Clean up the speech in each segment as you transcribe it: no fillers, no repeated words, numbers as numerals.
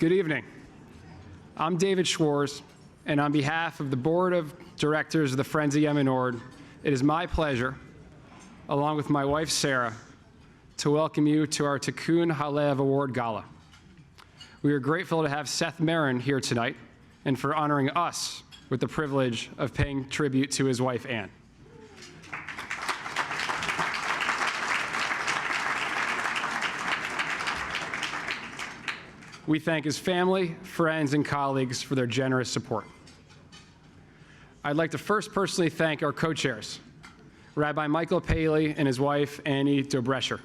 Good evening. I'm David Schwarz, and on behalf of the Board of Directors of the Friends of Yemin Orde, it is my pleasure, along with my wife Sarah, to welcome you to our Tikkun Ha'Lev Award Gala. We are grateful to have Seth Merrin here tonight and for honoring us with the privilege of paying tribute to his wife, Anne. We thank his family, friends, and colleagues for their generous support. I'd like to first personally thank our co-chairs, Rabbi Michael Paley and his wife, Anny Dobrejcer.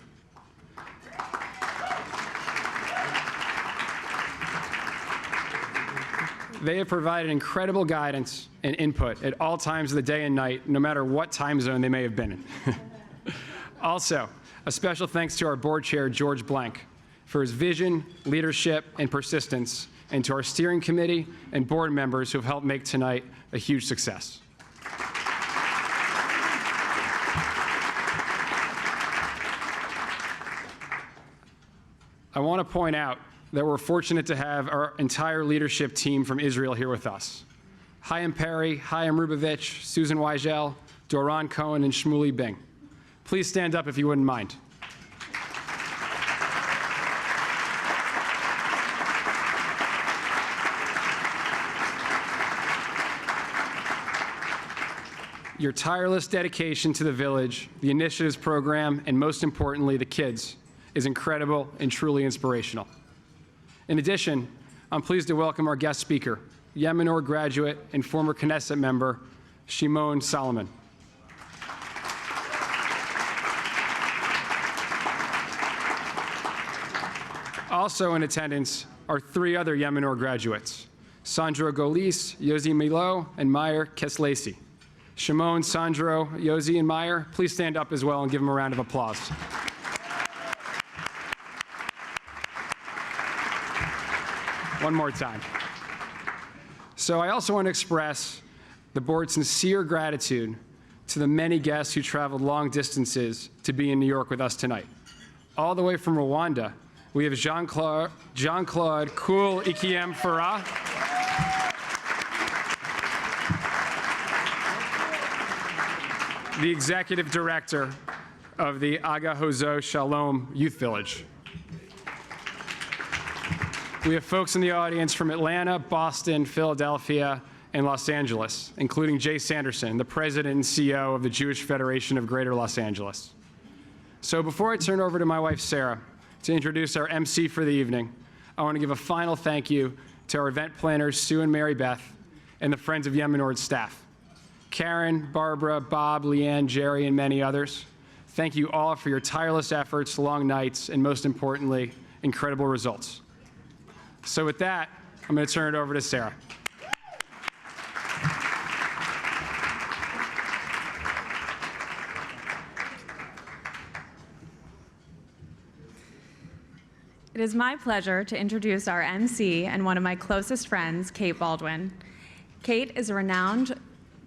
They have provided incredible guidance and input at all times of the day and night, no matter what time zone they may have been in. Also, a special thanks to our board chair, George Blank, for his vision, leadership, and persistence, and to our steering committee and board members who have helped make tonight a huge success. I want to point out that we're fortunate to have our entire leadership team from Israel here with us. Chaim Peri, Chaim Rubavitch, Susan Weigel, Doron Cohen, and Shmuley Bing. Please stand up if you wouldn't mind. Your tireless dedication to the village, the initiatives program, and most importantly, the kids, is incredible and truly inspirational. In addition, I'm pleased to welcome our guest speaker, Yemin Orde graduate and former Knesset member, Shimon Solomon. Also in attendance are three other Yemin Orde graduates, Sandro Golis, Yosi Milo, and Meyer Keslacey. Shimon, Sandro, Yosi, and Meyer, please stand up as well and give them a round of applause. One more time. So I also want to express the board's sincere gratitude to the many guests who traveled long distances to be in New York with us tonight. All the way from Rwanda, we have Jean-Claude Kul Ikiem Farah, the executive director of the Aga Hozo Shalom Youth Village. We have folks in the audience from Atlanta, Boston, Philadelphia, and Los Angeles, including Jay Sanderson, the president and CEO of the Jewish Federation of Greater Los Angeles. So before I turn over to my wife, Sarah, to introduce our MC for the evening, I want to give a final thank you to our event planners, Sue and Mary Beth, and the Friends of Yemin Orde staff. Karen, Barbara, Bob, Leanne, Jerry, and many others. Thank you all for your tireless efforts, long nights, and most importantly, incredible results. So with that, I'm going to turn it over to Sarah. It is my pleasure to introduce our MC and one of my closest friends, Kate Bolduan. Kate is a renowned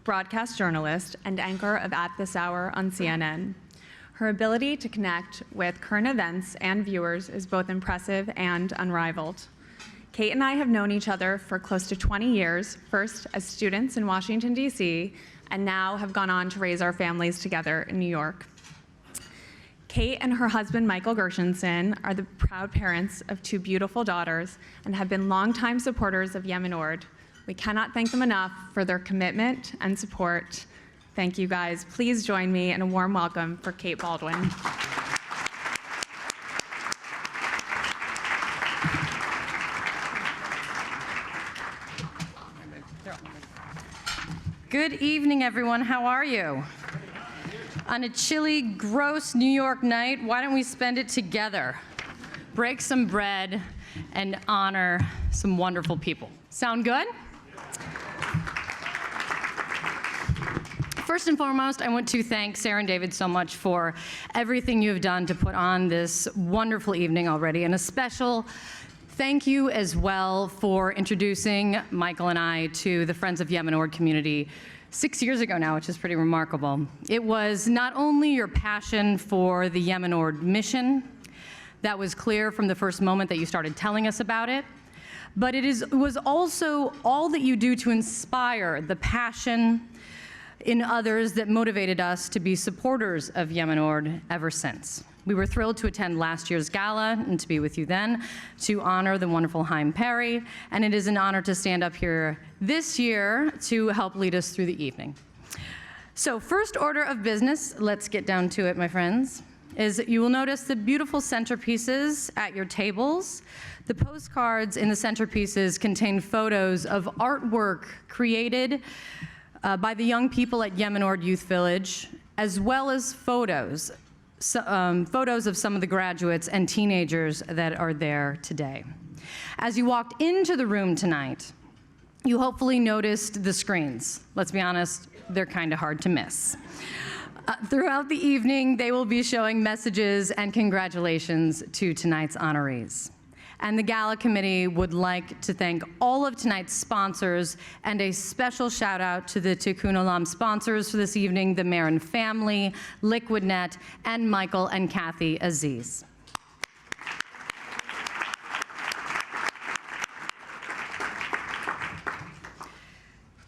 broadcast journalist and anchor of At This Hour on CNN. Her ability to connect with current events and viewers is both impressive and unrivaled. Kate and I have known each other for close to 20 years, first as students in Washington, D.C., and now have gone on to raise our families together in New York. Kate and her husband, Michael Gershenson, are the proud parents of two beautiful daughters and have been longtime supporters of Yemin Orde. We cannot thank them enough for their commitment and support. Thank you, guys. Please join me in a warm welcome for Kate Bolduan. Good evening, everyone. How are you? On a chilly, gross New York night, why don't we spend it together? Break some bread and honor some wonderful people. Sound good? First and foremost, I want to thank Sarah and David so much for everything you have done to put on this wonderful evening already, and a special thank you as well for introducing Michael and I to the Friends of Yemin Orde community 6 years ago now, which is pretty remarkable. It was not only your passion for the Yemin Orde mission that was clear from the first moment that you started telling us about it, but it was also all that you do to inspire the passion in others that motivated us to be supporters of Yemin Orde ever since. We were thrilled to attend last year's gala and to be with you then to honor the wonderful Chaim Peri, and it is an honor to stand up here this year to help lead us through the evening. So first order of business, let's get down to it, my friends, is you will notice the beautiful centerpieces at your tables. The postcards in the centerpieces contain photos of artwork created by the young people at Yemin Orde Youth Village, as well as photos of some of the graduates and teenagers that are there today. As you walked into the room tonight, you hopefully noticed the screens. Let's be honest, they're kind of hard to miss. Throughout the evening, they will be showing messages and congratulations to tonight's honorees. And the Gala Committee would like to thank all of tonight's sponsors, and a special shout out to the Tikkun Ha'Lev sponsors for this evening, the Merrin family, LiquidNet, and Michael and Kathy Aziz.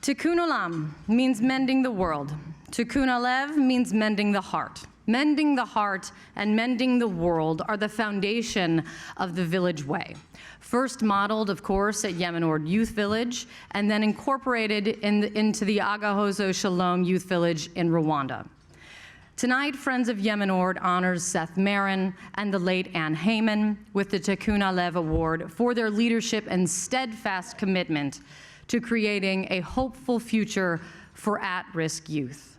Tikkun Ha'Lev means mending the world. Tikkun Ha'Lev means mending the heart. Mending the heart and mending the world are the foundation of the Village Way. First modeled, of course, at Yemin Orde Youth Village, and then incorporated into the Agahozo Shalom Youth Village in Rwanda. Tonight, Friends of Yemin Orde honors Seth Merrin and the late Anne Heyman with the Tikkun Ha'Lev Award for their leadership and steadfast commitment to creating a hopeful future for at-risk youth.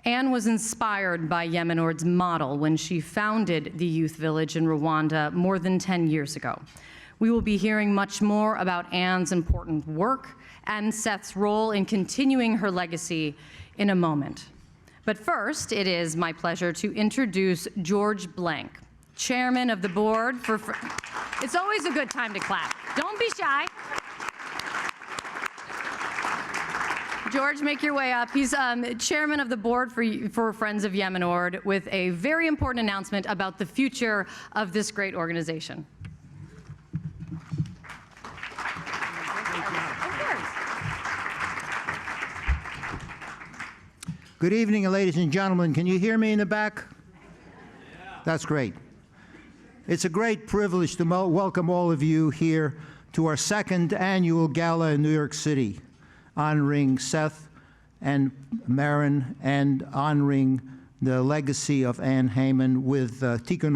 Anne was inspired by Yemin Orde's model when she founded the youth village in Rwanda more than 10 years ago. We will be hearing much more about Anne's important work and Seth's role in continuing her legacy in a moment. But first, it is my pleasure to introduce George Blank, Chairman of the Board for... It's always a good time to clap. Don't be shy. George, make your way up. He's chairman of the board for Friends of Yemin Orde with a very important announcement about the future of this great organization. Good evening, ladies and gentlemen. Can you hear me in the back? That's great. It's a great privilege to welcome all of you here to our second annual gala in New York City, honoring Seth and Merrin and honoring the legacy of Anne Heyman with Tikkun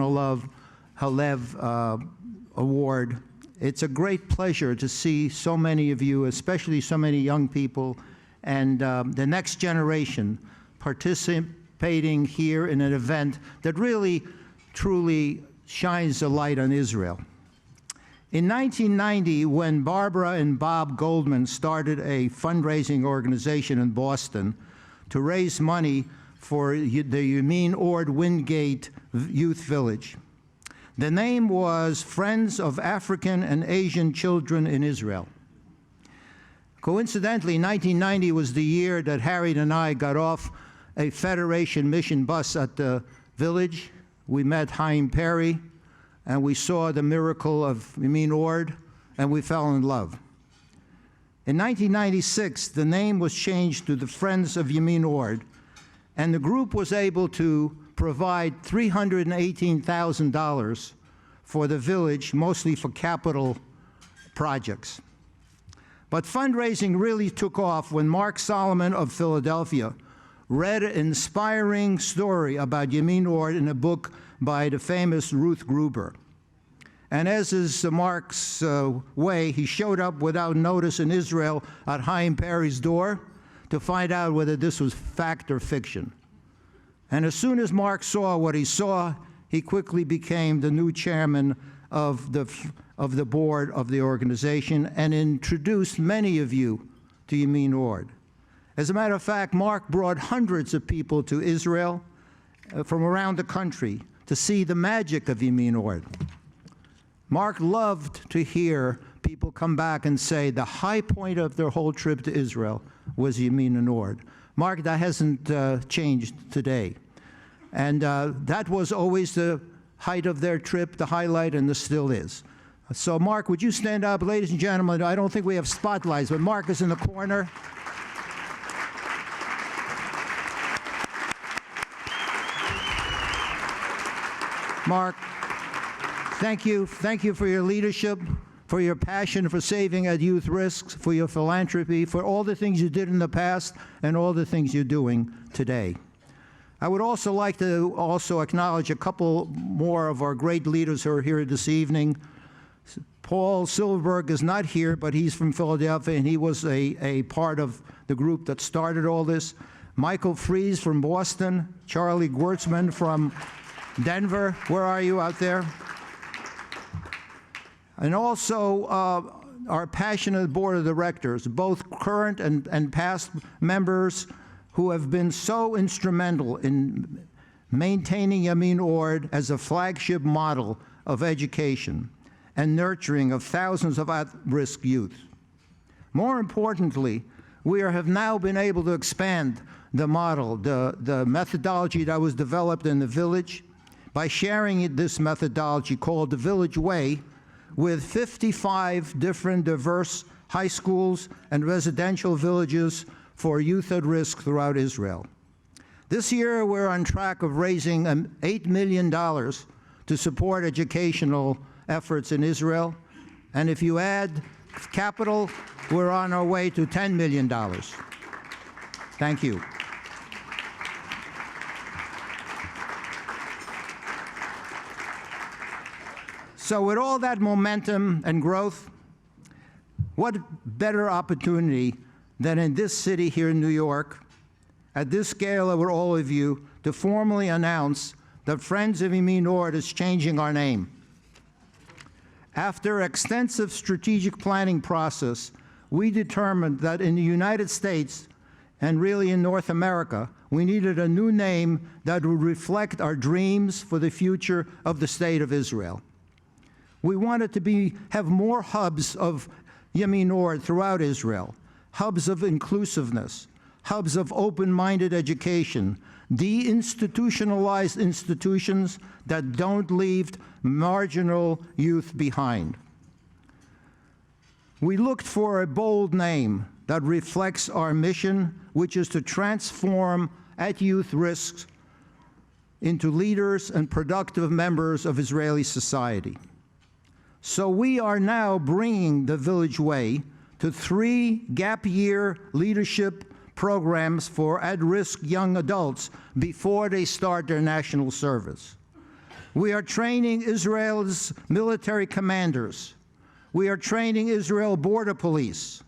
Ha'Lev Award. It's a great pleasure to see so many of you, especially so many young people, and the next generation participating here in an event that really, truly shines a light on Israel. In 1990, when Barbara and Bob Goldman started a fundraising organization in Boston to raise money for the Yemin Orde Wingate Youth Village, the name was Friends of African and Asian Children in Israel. Coincidentally, 1990 was the year that Harriet and I got off a Federation mission bus at the village. We met Chaim Peri, and we saw the miracle of Yemin Orde, and we fell in love. In 1996, the name was changed to the Friends of Yemin Orde, and the group was able to provide $318,000 for the village, mostly for capital projects. But fundraising really took off when Mark Solomon of Philadelphia read an inspiring story about Yemin Orde in a book by the famous Ruth Gruber. And as is Mark's way, he showed up without notice in Israel at Chaim Peri's door to find out whether this was fact or fiction. And as soon as Mark saw what he saw, he quickly became the new chairman of the board of the organization and introduced many of you to Yemin Orde. As a matter of fact, Mark brought hundreds of people to Israel from around the country to see the magic of Yemin Orde. Mark loved to hear people come back and say the high point of their whole trip to Israel was Yemin Orde. Mark, that hasn't changed today. And that was always the height of their trip, the highlight, and it still is. So Mark, would you stand up? Ladies and gentlemen, I don't think we have spotlights, but Mark is in the corner. Mark, thank you. Thank you for your leadership, for your passion for saving at youth risks, for your philanthropy, for all the things you did in the past and all the things you're doing today. I would also like to acknowledge a couple more of our great leaders who are here this evening. Paul Silverberg is not here, but he's from Philadelphia, and he was a part of the group that started all this. Michael Fries from Boston, Charlie Gewurtzman from Denver. Where are you out there? And also our passionate board of directors, both current and past members who have been so instrumental in maintaining Yemin Orde as a flagship model of education and nurturing of thousands of at-risk youth. More importantly, we have now been able to expand the model, the methodology that was developed in the village, by sharing this methodology called the Village Way with 55 different diverse high schools and residential villages for youth at risk throughout Israel. This year, we're on track of raising $8 million to support educational efforts in Israel. And if you add capital, we're on our way to $10 million. Thank you. So with all that momentum and growth, what better opportunity than in this city here in New York, at this scale with all of you, to formally announce that Friends of Yemin Orde is changing our name. After extensive strategic planning process, we determined that in the United States, and really in North America, we needed a new name that would reflect our dreams for the future of the state of Israel. We wanted to have more hubs of Yemin Orde throughout Israel, hubs of inclusiveness, hubs of open-minded education, deinstitutionalized institutions that don't leave marginal youth behind. We looked for a bold name that reflects our mission, which is to transform at-youth risks into leaders and productive members of Israeli society. So we are now bringing the Village Way to 3 gap-year leadership programs for at-risk young adults before they start their national service. We are training Israel's military commanders. We are training Israel border police.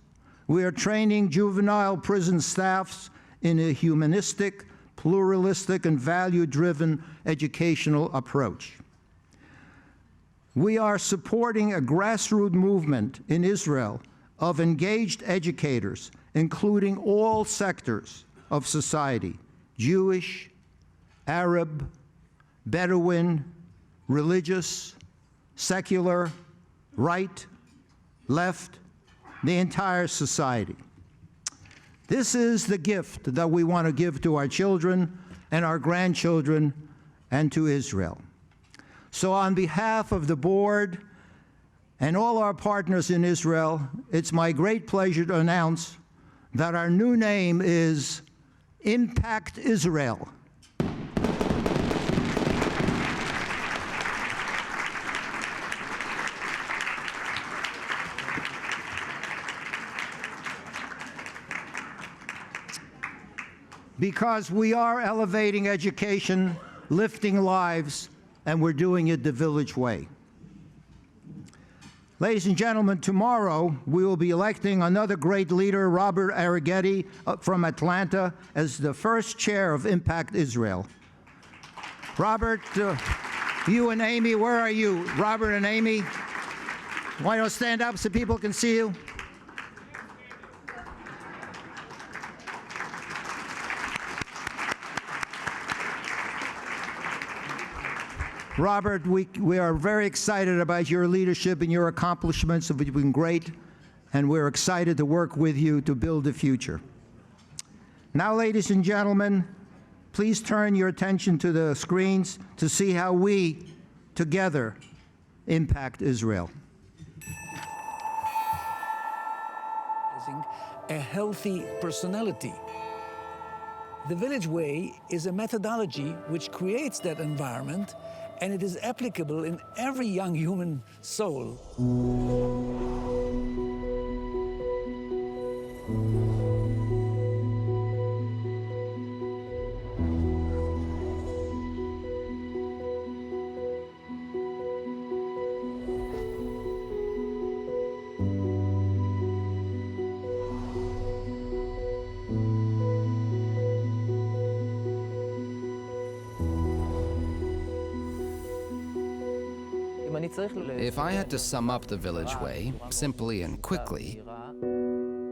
We are training juvenile prison staffs in a humanistic, pluralistic, and value-driven educational approach. We are supporting a grassroots movement in Israel of engaged educators, including all sectors of society: Jewish, Arab, Bedouin, religious, secular, right, left, the entire society. This is the gift that we want to give to our children and our grandchildren and to Israel. So on behalf of the board and all our partners in Israel, it's my great pleasure to announce that our new name is ImpactIsrael. Because we are elevating education, lifting lives, and we're doing it the Village Way. Ladies and gentlemen, tomorrow we will be electing another great leader, Robert Arrighetti from Atlanta, as the first chair of ImpactIsrael. Robert, you and Amy, where are you? Robert and Amy, why don't you stand up so people can see you? Robert, we are very excited about your leadership and your accomplishments have been great, and we're excited to work with you to build the future. Now, ladies and gentlemen, please turn your attention to the screens to see how we, together, impact Israel. a healthy personality. The Village Way is a methodology which creates that environment, and it is applicable in every young human soul. If I had to sum up the Village Way, simply and quickly,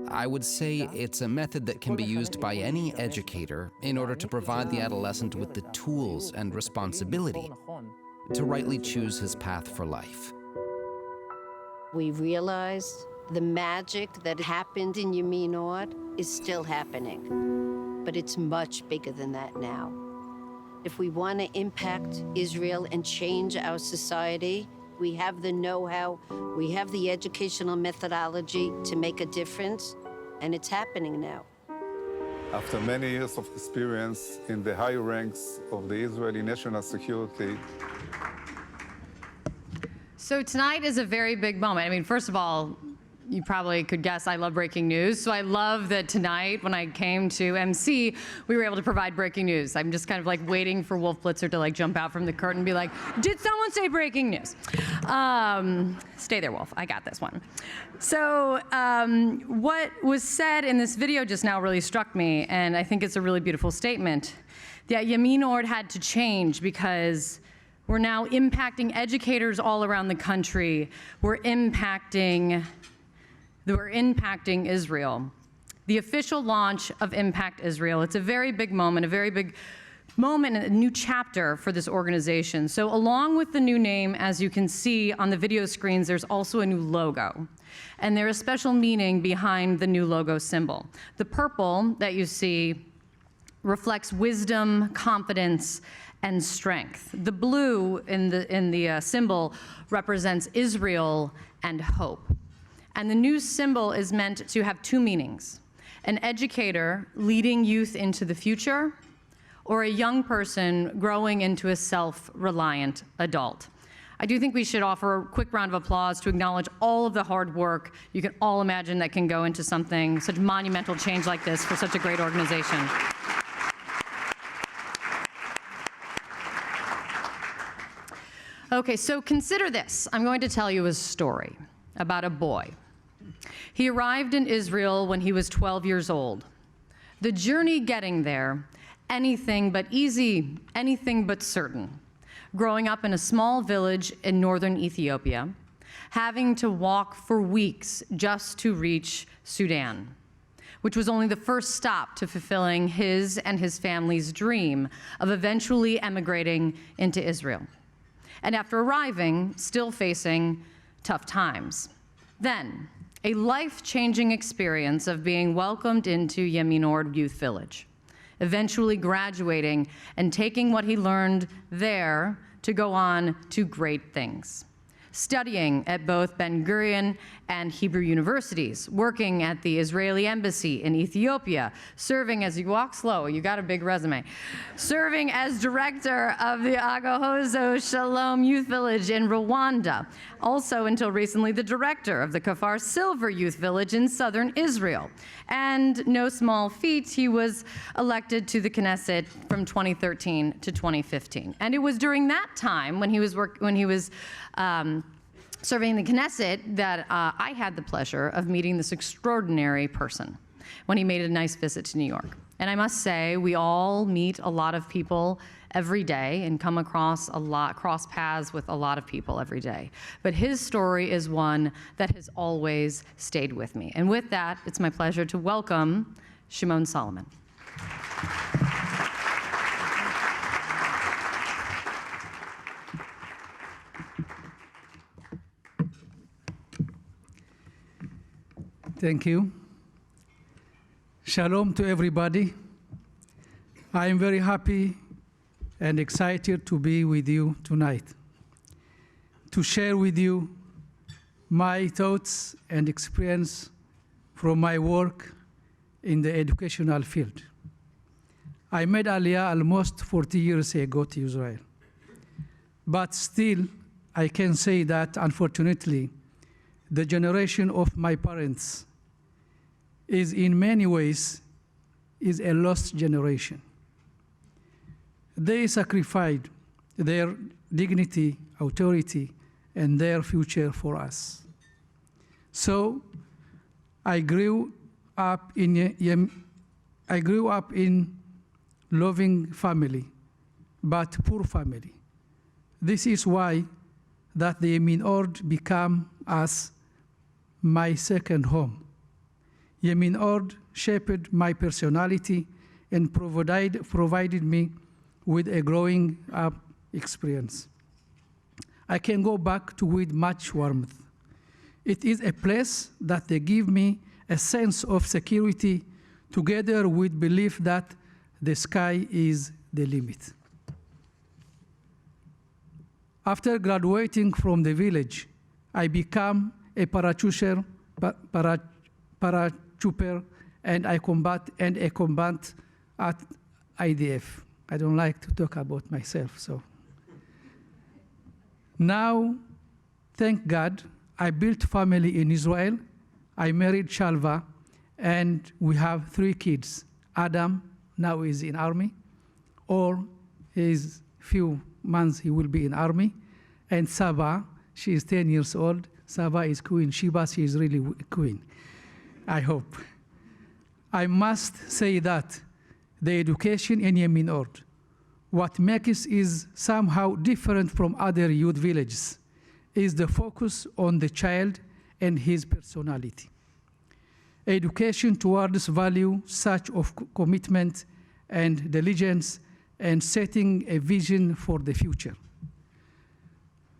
I would say it's a method that can be used by any educator in order to provide the adolescent with the tools and responsibility to rightly choose his path for life. We realized the magic that happened in Yemin Orde is still happening, but it's much bigger than that now. If we want to impact Israel and change our society, we have the know-how, we have the educational methodology to make a difference, and it's happening now. After many years of experience in the high ranks of the Israeli national security. So tonight is a very big moment. I mean, first of all, you probably could guess I love breaking news. So I love that tonight, when I came to MC, we were able to provide breaking news. I'm just kind of like waiting for Wolf Blitzer to like jump out from the curtain and be like, did someone say breaking news? Stay there, Wolf. I got this one. So what was said in this video just now really struck me, and I think it's a really beautiful statement. That Yemin Orde had to change because we're now impacting educators all around the country. We're impacting Israel. The official launch of ImpactIsrael. It's a very big moment, and a new chapter for this organization. So along with the new name, as you can see on the video screens, there's also a new logo. And there is special meaning behind the new logo symbol. The purple that you see reflects wisdom, confidence, and strength. The blue in the symbol represents Israel and hope. And the new symbol is meant to have two meanings: an educator leading youth into the future, or a young person growing into a self-reliant adult. I do think we should offer a quick round of applause to acknowledge all of the hard work you can all imagine that can go into something, such monumental change like this for such a great organization. Okay, so consider this. I'm going to tell you a story about a boy. He arrived in Israel when he was 12 years old. The journey getting there, anything but easy, anything but certain. Growing up in a small village in northern Ethiopia, having to walk for weeks just to reach Sudan, which was only the first stop to fulfilling his and his family's dream of eventually emigrating into Israel. And after arriving, still facing tough times. Then, a life-changing experience of being welcomed into Yemin Orde Youth Village, eventually graduating and taking what he learned there to go on to great things. Studying at both Ben Gurion and Hebrew universities, working at the Israeli embassy in Ethiopia, serving as, you walk slow, you got a big resume, serving as director of the Agahozo Shalom Youth Village in Rwanda, also until recently the director of the Kafar Silver Youth Village in southern Israel. And no small feat, he was elected to the Knesset from 2013 to 2015. And it was during that time when he was serving the Knesset that I had the pleasure of meeting this extraordinary person when he made a nice visit to New York. And I must say, we all meet a lot of people every day and come across cross paths with a lot of people every day. But his story is one that has always stayed with me. And with that, it's my pleasure to welcome Shimon Solomon. Thank you. Shalom to everybody. I am very happy and excited to be with you tonight, to share with you my thoughts and experience from my work in the educational field. I made Aliyah almost 40 years ago to Israel. But still, I can say that, unfortunately, the generation of my parents is in many ways is a lost generation. They sacrificed their dignity, authority, and their future for us. So I grew up in loving family, but poor family. This is why that the Yemin Orde became as my second home. Yemin Orde shaped my personality and provided me with a growing up experience. I can go back to with much warmth. It is a place that they give me a sense of security together with belief that the sky is the limit. After graduating from the village, I became a paratrooper, and I combat at IDF. I don't like to talk about myself, so. Now, thank God, I built family in Israel. I married Shalva, and we have 3 kids. Adam now is in army, or is few months he will be in army. And Saba, she is 10 years old. Saba is Queen Sheba, she is really queen, I hope. I must say that the education in Yemin Orde, what makes is somehow different from other youth villages, is the focus on the child and his personality. Education towards value such of commitment and diligence and setting a vision for the future.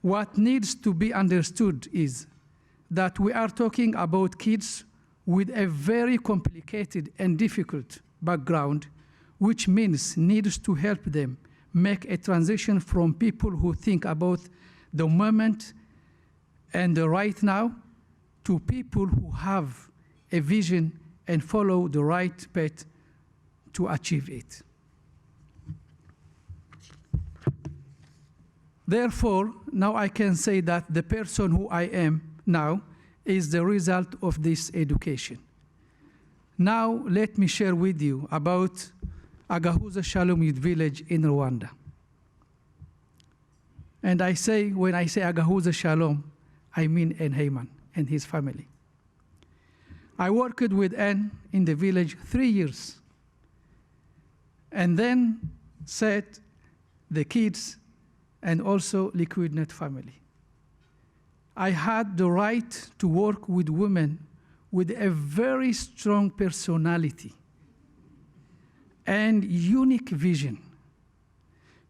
What needs to be understood is that we are talking about kids with a very complicated and difficult background, which means needs to help them make a transition from people who think about the moment and the right now to people who have a vision and follow the right path to achieve it. Therefore, now I can say that the person who I am now is the result of this education. Now, let me share with you about Agahuza Shalom Youth Village in Rwanda. And when I say Agahuza Shalom, I mean Anne Heyman and his family. I worked with Anne in the village 3 years, and then set the kids and also Liquid Net family. I had the right to work with women with a very strong personality and unique vision,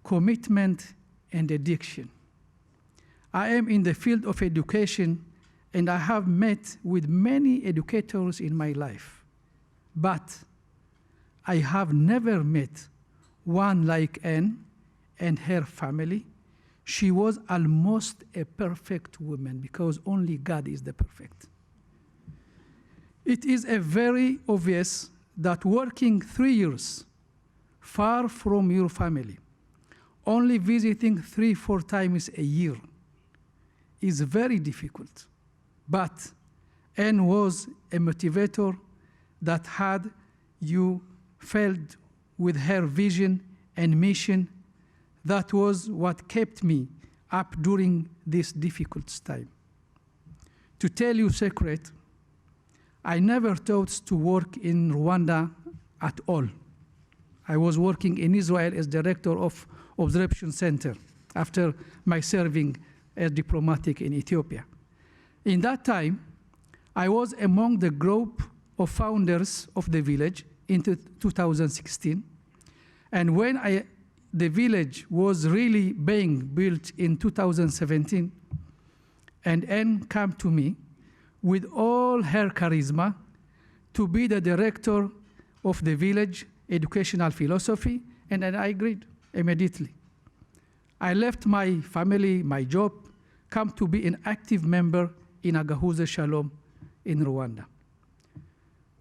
commitment, and addiction. I am in the field of education, and I have met with many educators in my life, but I have never met one like Anne and her family. She was almost a perfect woman, because only God is the perfect. It is a very obvious that working 3 years far from your family, only visiting 3-4 times a year, is very difficult. But Anne was a motivator that had you filled with her vision and mission. That was what kept me up during this difficult time. To tell you a secret, I never thought to work in Rwanda at all. I was working in Israel as director of Observation Center after my serving as diplomatic in Ethiopia. In that time, I was among the group of founders of the village in 2016. And when the village was really being built in 2017, and Anne came to me with all her charisma to be the director of the village educational philosophy, and then I agreed immediately. I left my family, my job, come to be an active member in Agahuza Shalom in Rwanda.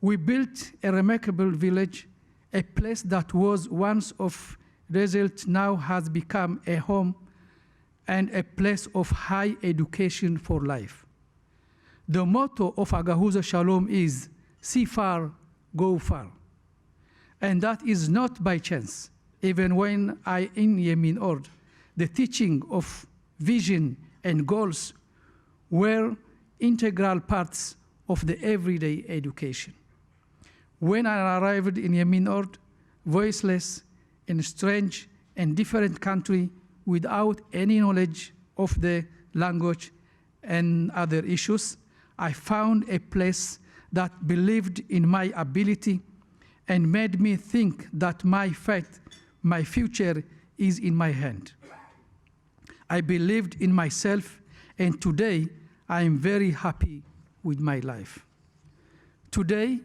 We built a remarkable village, a place that was once of result now has become a home and a place of high education for life. The motto of Agahuza Shalom is, see far, go far. And that is not by chance. Even when I in Yemin Orde, the teaching of vision and goals were integral parts of the everyday education. When I arrived in Yemin Orde, voiceless, in a strange and different country without any knowledge of the language and other issues, I found a place that believed in my ability and made me think that my fate, my future is in my hand. I believed in myself, and today I am very happy with my life. Today,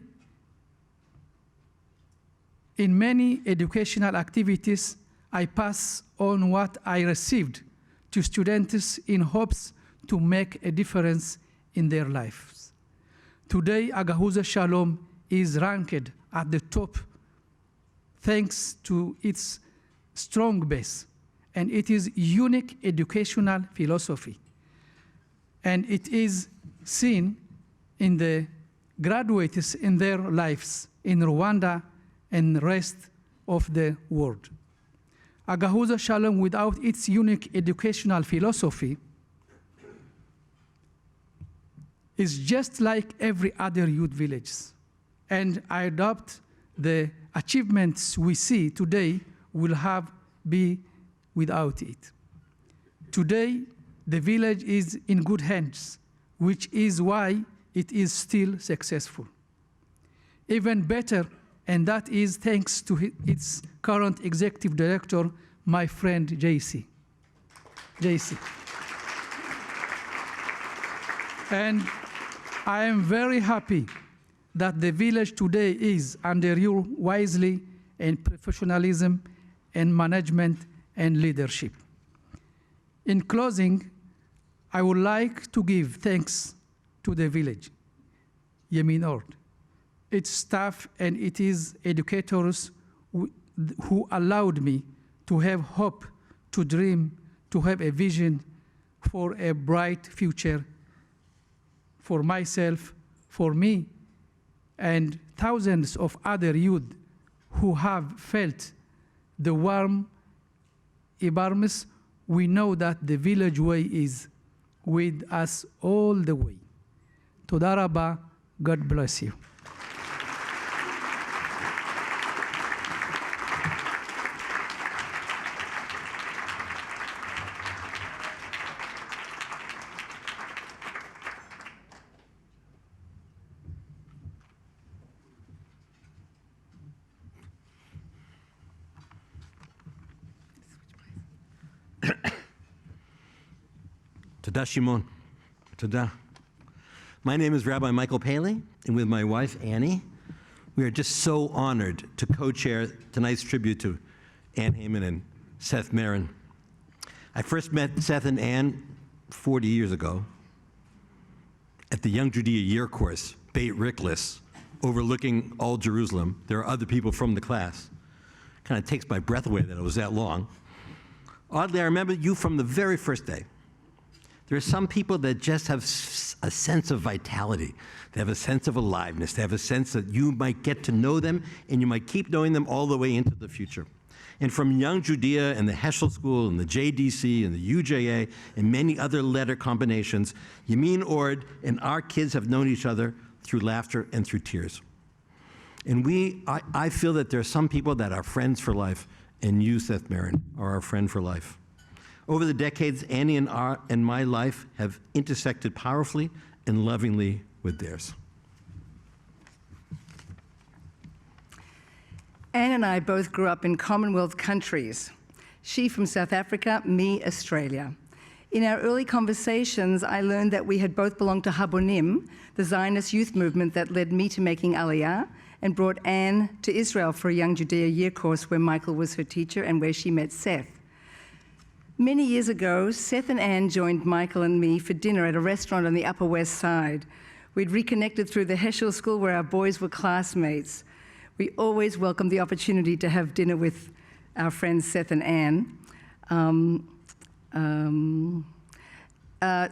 in many educational activities, I pass on what I received to students in hopes to make a difference in their lives. Today, Agahuza Shalom is ranked at the top thanks to its strong base, and it is unique educational philosophy. And it is seen in the graduates in their lives in Rwanda and the rest of the world. Agahuza Shalom, without its unique educational philosophy, is just like every other youth village. And I adopt the achievements we see today will be without it. Today, the village is in good hands, which is why it is still successful. Even better, and that is thanks to its current executive director, my friend JC. And I am very happy that the village today is under your wisely and professionalism and management and leadership. In closing, I would like to give thanks to the village, Yemin Orde, its staff and its educators who allowed me to have hope, to dream, to have a vision for a bright future for myself, for me, and thousands of other youth who have felt the warm Ibarmus. We know that the village way is with us all the way. Toda Rabba, God bless you. Toda Shimon. Toda. My name is Rabbi Michael Paley, and with my wife, Anny, we are just so honored to co-chair tonight's tribute to Anne Heyman and Seth Merrin. I first met Seth and Anne 40 years ago at the Young Judea Year Course, Beit Riklis, overlooking all Jerusalem. There are other people from the class. Kind of takes my breath away that it was that long. Oddly, I remember you from the very first day. There are some people that just have a sense of vitality. They have a sense of aliveness. They have a sense that you might get to know them and you might keep knowing them all the way into the future. And from Young Judea and the Heschel School and the JDC and the UJA and many other letter combinations, Yemin Orde and our kids have known each other through laughter and through tears. And I feel that there are some people that are friends for life, and you, Seth Merrin, are our friend for life. Over the decades, Anny and my life have intersected powerfully and lovingly with theirs. Anne and I both grew up in Commonwealth countries. She from South Africa, me, Australia. In our early conversations, I learned that we had both belonged to Habonim, the Zionist youth movement that led me to making Aliyah and brought Anne to Israel for a Young Judea Year Course where Michael was her teacher and where she met Seth. Many years ago, Seth and Anne joined Michael and me for dinner at a restaurant on the Upper West Side. We'd reconnected through the Heschel School where our boys were classmates. We always welcomed the opportunity to have dinner with our friends Seth and Anne.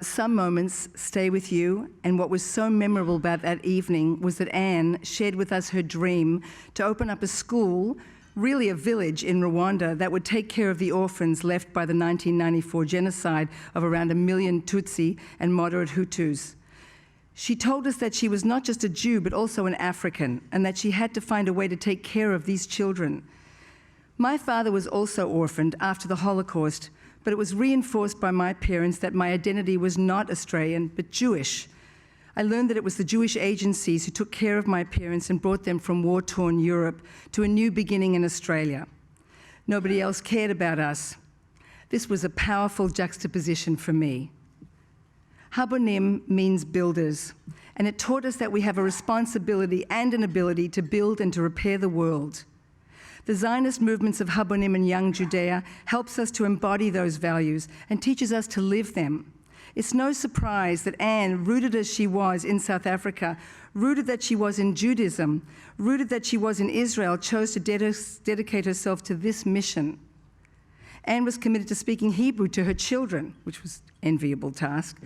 Some moments stay with you, and what was so memorable about that evening was that Anne shared with us her dream to open up a school, really a village in Rwanda, that would take care of the orphans left by the 1994 genocide of around 1 million Tutsi and moderate Hutus. She told us that she was not just a Jew, but also an African, and that she had to find a way to take care of these children. My father was also orphaned after the Holocaust, but it was reinforced by my parents that my identity was not Australian, but Jewish. I learned that it was the Jewish agencies who took care of my parents and brought them from war-torn Europe to a new beginning in Australia. Nobody else cared about us. This was a powerful juxtaposition for me. Habonim means builders, and it taught us that we have a responsibility and an ability to build and to repair the world. The Zionist movements of Habonim and Young Judea helps us to embody those values and teaches us to live them. It's no surprise that Anne, rooted as she was in South Africa, rooted that she was in Judaism, rooted that she was in Israel, chose to dedicate herself to this mission. Anne was committed to speaking Hebrew to her children, which was an enviable task.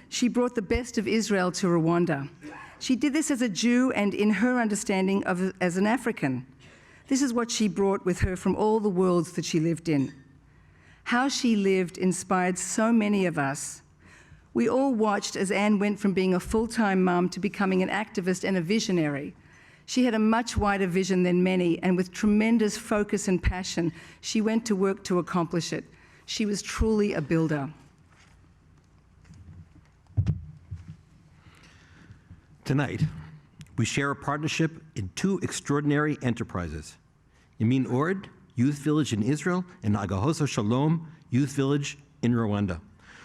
She brought the best of Israel to Rwanda. She did this as a Jew and in her understanding of as an African. This is what she brought with her from all the worlds that she lived in. How she lived inspired so many of us. We all watched as Anne went from being a full-time mom to becoming an activist and a visionary. She had a much wider vision than many, and with tremendous focus and passion, she went to work to accomplish it. She was truly a builder. Tonight, we share a partnership in two extraordinary enterprises, Yemin Orde, Youth Village in Israel, and Agahoso Shalom, Youth Village in Rwanda.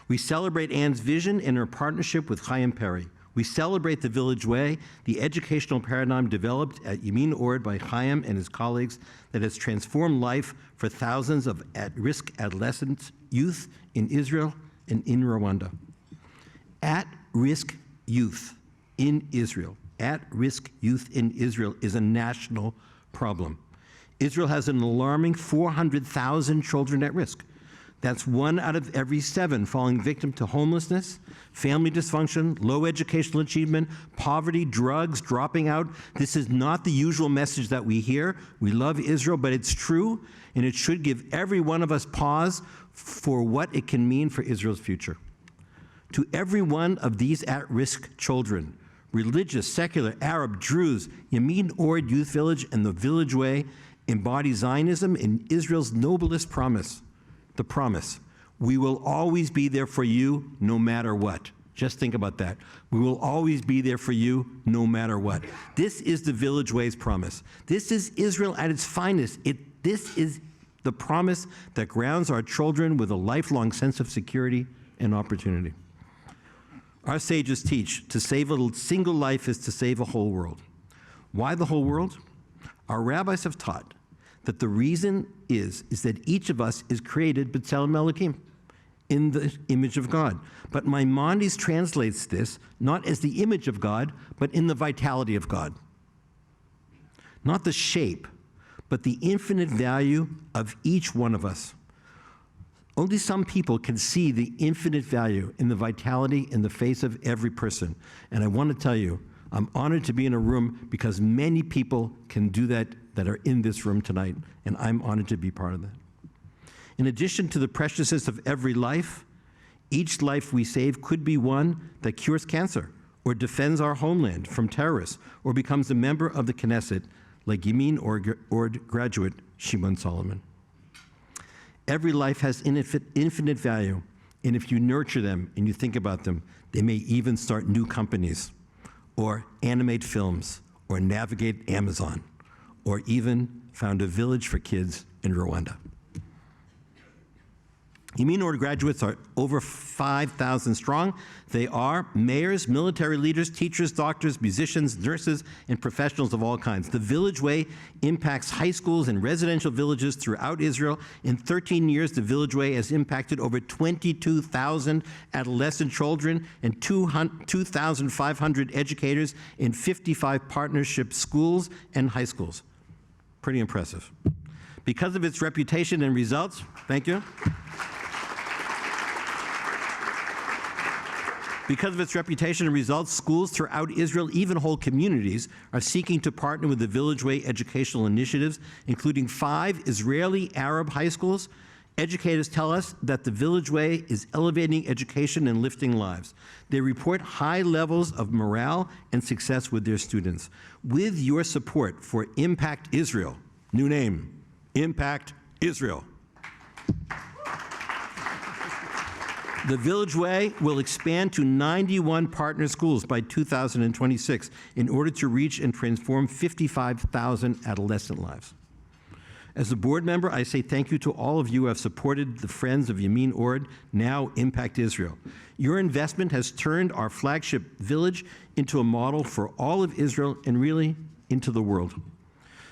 We celebrate Anne's vision and her partnership with Chaim Peri. We celebrate the Village Way, the educational paradigm developed at Yemin Orde by Chaim and his colleagues that has transformed life for thousands of at-risk adolescent youth in Israel and in Rwanda. At-risk youth in Israel. At-risk youth in Israel is a national problem. Israel has an alarming 400,000 children at risk. That's 1 out of every 7 falling victim to homelessness, family dysfunction, low educational achievement, poverty, drugs, dropping out. This is not the usual message that we hear. We love Israel, but it's true, and it should give every one of us pause for what it can mean for Israel's future. To every one of these at-risk children, religious, secular, Arab, Druze, Yemin Orde Youth Village and the Village Way embody Zionism and Israel's noblest promise, the promise, we will always be there for you no matter what. Just think about that. We will always be there for you no matter what. This is the Village Way's promise. This is Israel at its finest. This is the promise that grounds our children with a lifelong sense of security and opportunity. Our sages teach to save a single life is to save a whole world. Why the whole world? Our rabbis have taught that the reason is that each of us is created b'tselem Elokim, in the image of God. But Maimonides translates this not as the image of God, but in the vitality of God. Not the shape, but the infinite value of each one of us. Only some people can see the infinite value in the vitality in the face of every person. And I want to tell you, I'm honored to be in a room because many people can do that are in this room tonight, and I'm honored to be part of that. In addition to the preciousness of every life, each life we save could be one that cures cancer or defends our homeland from terrorists or becomes a member of the Knesset, like Yemin Orde graduate Shimon Solomon. Every life has infinite value, and if you nurture them and you think about them, they may even start new companies, or animate films, or navigate Amazon, or even found a village for kids in Rwanda. Yemin Orde graduates are over 5,000 strong. They are mayors, military leaders, teachers, doctors, musicians, nurses, and professionals of all kinds. The Village Way impacts high schools and residential villages throughout Israel. In 13 years, the Village Way has impacted over 22,000 adolescent children and 2,500 educators in 55 partnership schools and high schools. Pretty impressive. Because of its reputation and results, thank you. Because of its reputation and results, schools throughout Israel, even whole communities, are seeking to partner with the Village Way educational initiatives, including 5 Israeli Arab high schools. Educators tell us that the Village Way is elevating education and lifting lives. They report high levels of morale and success with their students. With your support for Impact Israel, new name, Impact Israel, the Village Way will expand to 91 partner schools by 2026 in order to reach and transform 55,000 adolescent lives. As a board member, I say thank you to all of you who have supported the Friends of Yemin Orde, now Impact Israel. Your investment has turned our flagship village into a model for all of Israel and really into the world.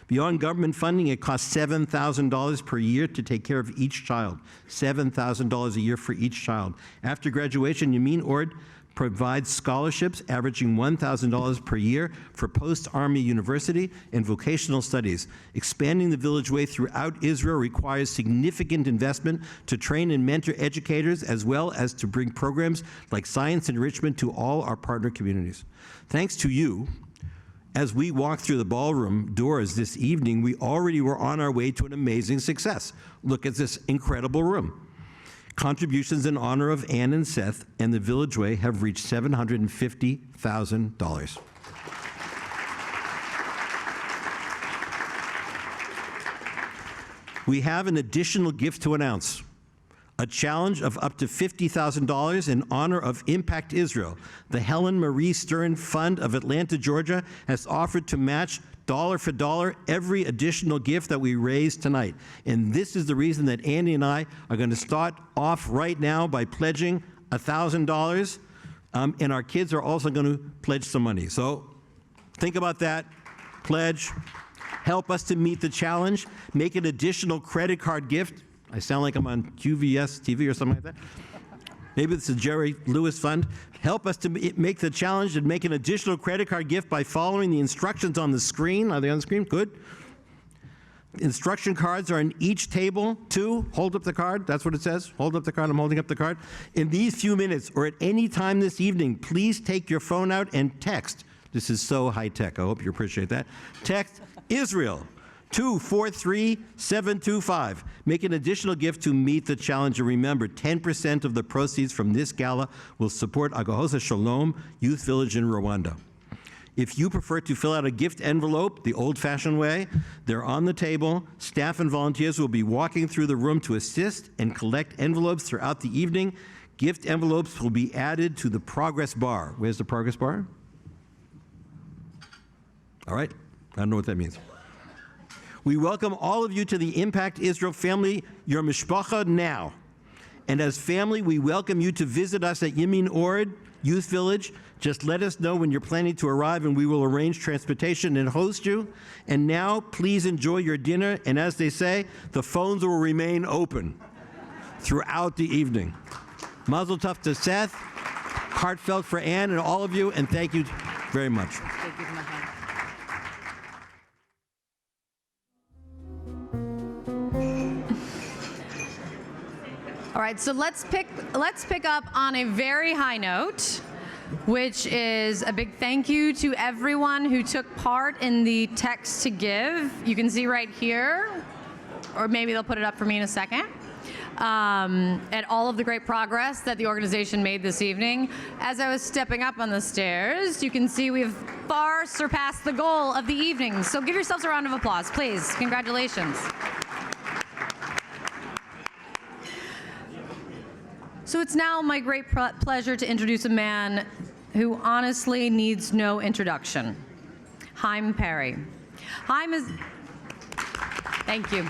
Beyond government funding, it costs $7,000 per year to take care of each child. $7,000 a year for each child. After graduation, Yemin Orde provides scholarships averaging $1,000 per year for post-Army university and vocational studies. Expanding the Village Way throughout Israel requires significant investment to train and mentor educators, as well as to bring programs like science enrichment to all our partner communities. Thanks to you, as we walked through the ballroom doors this evening, we already were on our way to an amazing success. Look at this incredible room. Contributions in honor of Anne and Seth and the Village Way have reached $750,000. We have an additional gift to announce. A challenge of up to $50,000 in honor of Impact Israel. The Helen Marie Stern Fund of Atlanta, Georgia has offered to match dollar for dollar every additional gift that we raise tonight. And this is the reason that Andy and I are going to start off right now by pledging $1,000, and our kids are also going to pledge some money. So think about that, pledge, help us to meet the challenge, make an additional credit card gift. I sound like I'm on QVS TV or something like that. Maybe it's a Jerry Lewis Fund. Help us to make the challenge and make an additional credit card gift by following the instructions on the screen. Are they on the screen? Good. Instruction cards are on each table. 2, hold up the card. That's what it says. Hold up the card. I'm holding up the card. In these few minutes or at any time this evening, please take your phone out and text. This is so high tech. I hope you appreciate that. Text Israel 243-725. Make an additional gift to meet the challenge. And remember, 10% of the proceeds from this gala will support Agahosa Shalom Youth Village in Rwanda. If you prefer to fill out a gift envelope the old-fashioned way, they're on the table. Staff and volunteers will be walking through the room to assist and collect envelopes throughout the evening. Gift envelopes will be added to the progress bar. Where's the progress bar? All right, I don't know what that means. We welcome all of you to the Impact Israel family, your mishpacha now. And as family, we welcome you to visit us at Yemin Orde Youth Village. Just let us know when you're planning to arrive and we will arrange transportation and host you. And now, please enjoy your dinner. And as they say, the phones will remain open throughout the evening. Mazel tov to Seth, heartfelt for Anne and all of you, and thank you very much. All right, so let's pick up on a very high note, which is a big thank you to everyone who took part in the text to give. You can see right here, or maybe they'll put it up for me in a second, at all of the great progress that the organization made this evening. As I was stepping up on the stairs, you can see we've far surpassed the goal of the evening. So give yourselves a round of applause, please. Congratulations. So it's now my great pleasure to introduce a man who honestly needs no introduction, Chaim Peri. Chaim is, thank you.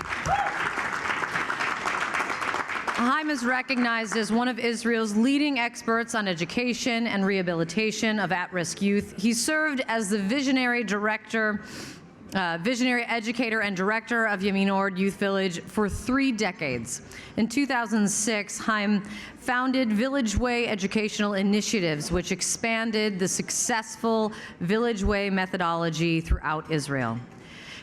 Chaim is recognized as one of Israel's leading experts on education and rehabilitation of at-risk youth. He served as the visionary educator and director of Yemin Orde Youth Village for 3 decades. In 2006, Chaim founded Village Way Educational Initiatives, which expanded the successful Village Way methodology throughout Israel.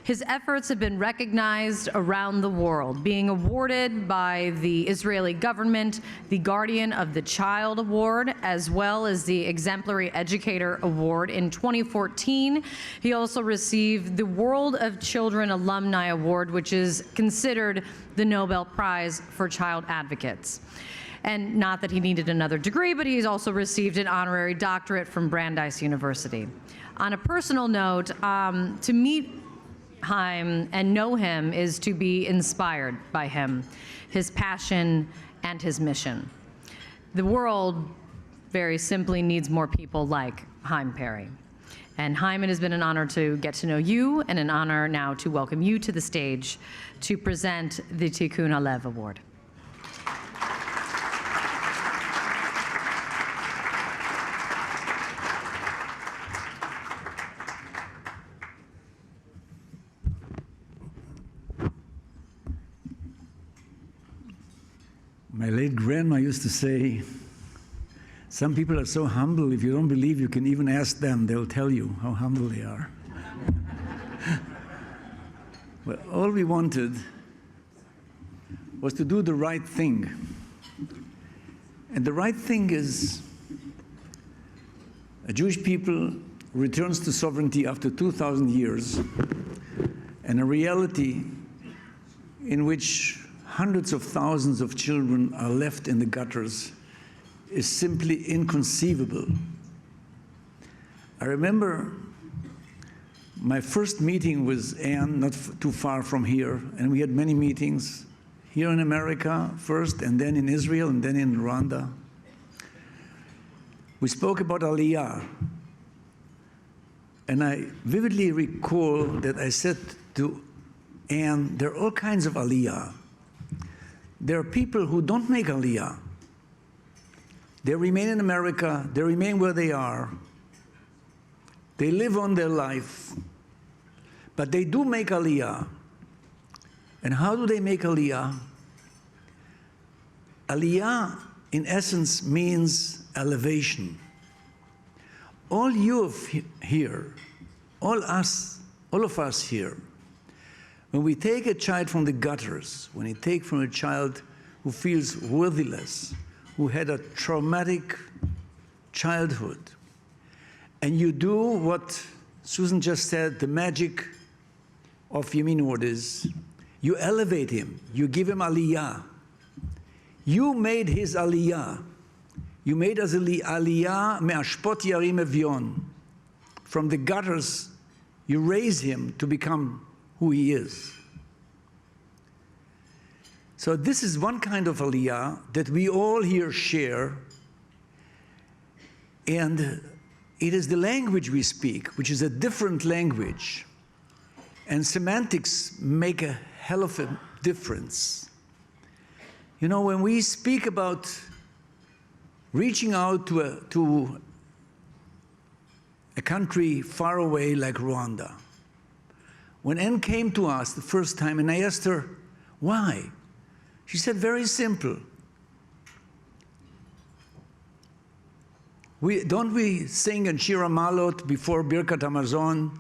His efforts have been recognized around the world, being awarded by the Israeli government the Guardian of the Child Award, as well as the Exemplary Educator Award. In 2014, he also received the World of Children Alumni Award, which is considered the Nobel Prize for Child Advocates. And not that he needed another degree, but he's also received an honorary doctorate from Brandeis University. On a personal note, to meet Chaim and know him is to be inspired by him, his passion, and his mission. The world, very simply, needs more people like Chaim Peri. And Chaim, it has been an honor to get to know you, and an honor now to welcome you to the stage to present the Tikkun Ha'Lev Award. My late grandma used to say, some people are so humble, if you don't believe, you can even ask them. They'll tell you how humble they are. Well, all we wanted was to do the right thing. And the right thing is a Jewish people returns to sovereignty after 2,000 years, and a reality in which hundreds of thousands of children are left in the gutters is simply inconceivable. I remember my first meeting with Anne, not too far from here, and we had many meetings here in America first, and then in Israel, and then in Rwanda. We spoke about Aliyah, and I vividly recall that I said to Anne, there are all kinds of Aliyah. There are people who don't make Aliyah. They remain in America, they remain where they are. They live on their life, but they do make Aliyah. And how do they make Aliyah? Aliyah, in essence, means elevation. All you here, all of us here, when we take a child from the gutters, when we take from a child who feels worthless, who had a traumatic childhood, and you do what Susan just said, the magic of Yemin Orde is, you elevate him, you give him Aliyah. You made his Aliyah. You made his Aliyah me'ashpot yarim evyon. From the gutters, you raise him to become who he is. So this is one kind of Aliyah that we all here share, and it is the language we speak, which is a different language, and semantics make a hell of a difference. You know, when we speak about reaching out to a country far away like Rwanda, when Anne came to us the first time and I asked her, why? She said, very simple. Don't we sing in Shir HaMalot before Birkat HaMazon?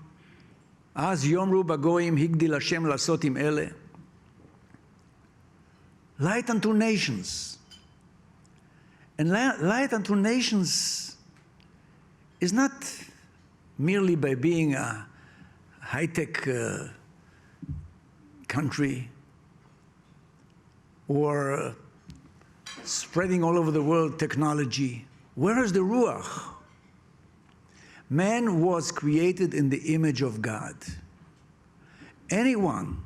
Az yomru bagoyim higdil Hashem lasot im ele. Light unto nations. And light unto nations is not merely by being a high-tech country or spreading all over the world technology. Where is the Ruach? Man was created in the image of God. Anyone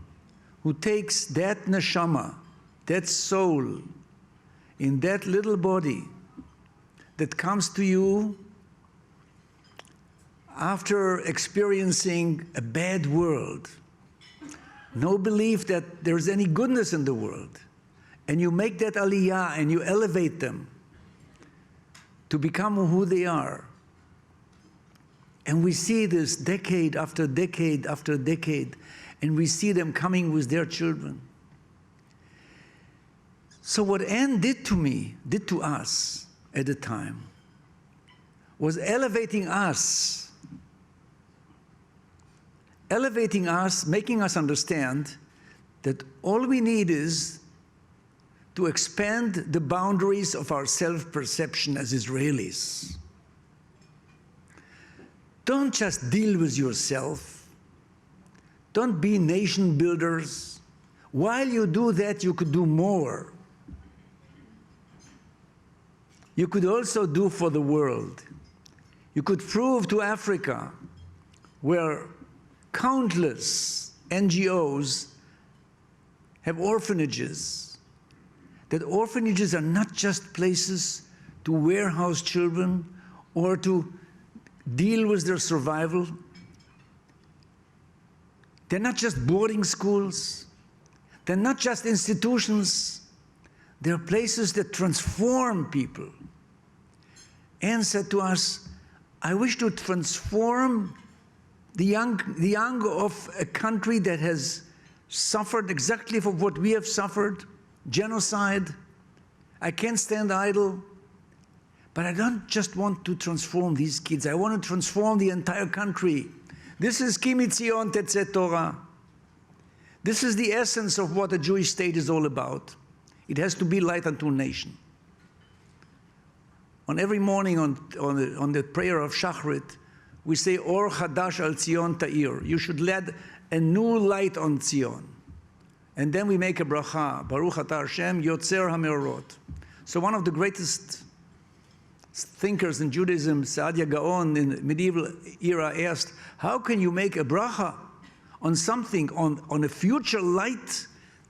who takes that neshama, that soul, in that little body that comes to you after experiencing a bad world, no belief that there's any goodness in the world, and you make that aliyah and you elevate them to become who they are. And we see this decade after decade after decade, and we see them coming with their children. So what Anne did to me, did to us at the time, was elevating us, making us understand that all we need is to expand the boundaries of our self-perception as Israelis. Don't just deal with yourself. Don't be nation builders. While you do that, you could do more. You could also do for the world. You could prove to Africa, where countless NGOs have orphanages, that orphanages are not just places to warehouse children or to deal with their survival. They're not just boarding schools. They're not just institutions. They're places that transform people. Anne said to us, I wish to transform the young of a country that has suffered exactly for what we have suffered, genocide. I can't stand idle. But I don't just want to transform these kids. I want to transform the entire country. This is Ki Mitzion Tetzeh Torah. This is the essence of what a Jewish state is all about. It has to be light unto a nation. On every morning on the prayer of Shacharit, we say, Or Chadash al Tzion Ta'ir. You should let a new light on Tzion. And then we make a bracha, Baruch Atah Hashem Yotzer HaMeorot. So one of the greatest thinkers in Judaism, Saadia Gaon, in the medieval era, asked, how can you make a bracha on something, on a future light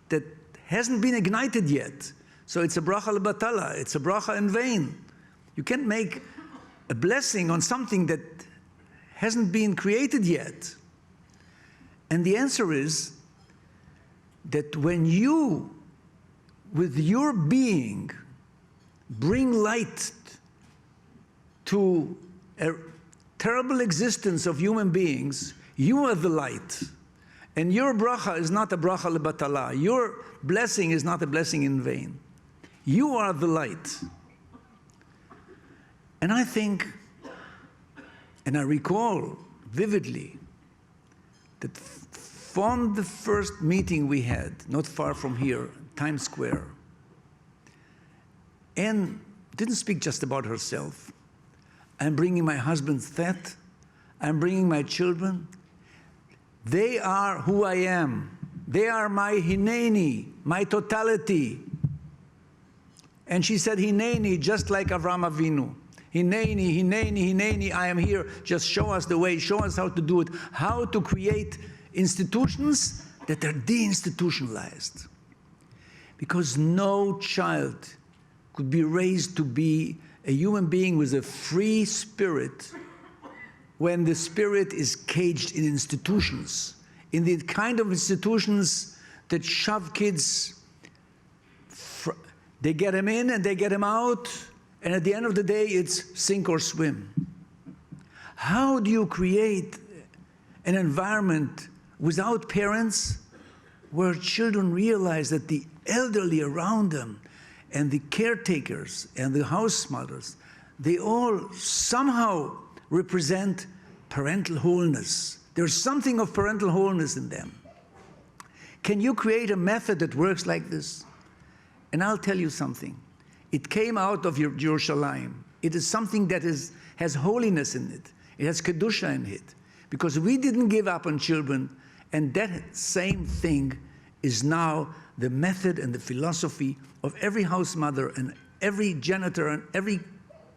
that hasn't been ignited yet? So it's a bracha lebatala, it's a bracha in vain. You can't make a blessing on something that hasn't been created yet. And the answer is that when you, with your being, bring light to a terrible existence of human beings, you are the light. And your bracha is not a bracha lebatala. Your blessing is not a blessing in vain. You are the light. And I think, and I recall vividly, that from the first meeting we had, not far from here, Times Square, Anne didn't speak just about herself. I'm bringing my husband Seth. I'm bringing my children. They are who I am. They are my hineni, my totality. And she said hineni just like Avraham Avinu. Hineni, hineni, hineni, I am here. Just show us the way, show us how to do it, how to create institutions that are deinstitutionalized. Because no child could be raised to be a human being with a free spirit when the spirit is caged in institutions, in the kind of institutions that shove kids, they get them in and they get them out, and at the end of the day, it's sink or swim. How do you create an environment without parents where children realize that the elderly around them and the caretakers and the house mothers, they all somehow represent parental wholeness. There's something of parental wholeness in them. Can you create a method that works like this? And I'll tell you something. It came out of Yerushalayim. It is something that has holiness in it. It has Kedusha in it. Because we didn't give up on children, and that same thing is now the method and the philosophy of every house mother and every janitor and every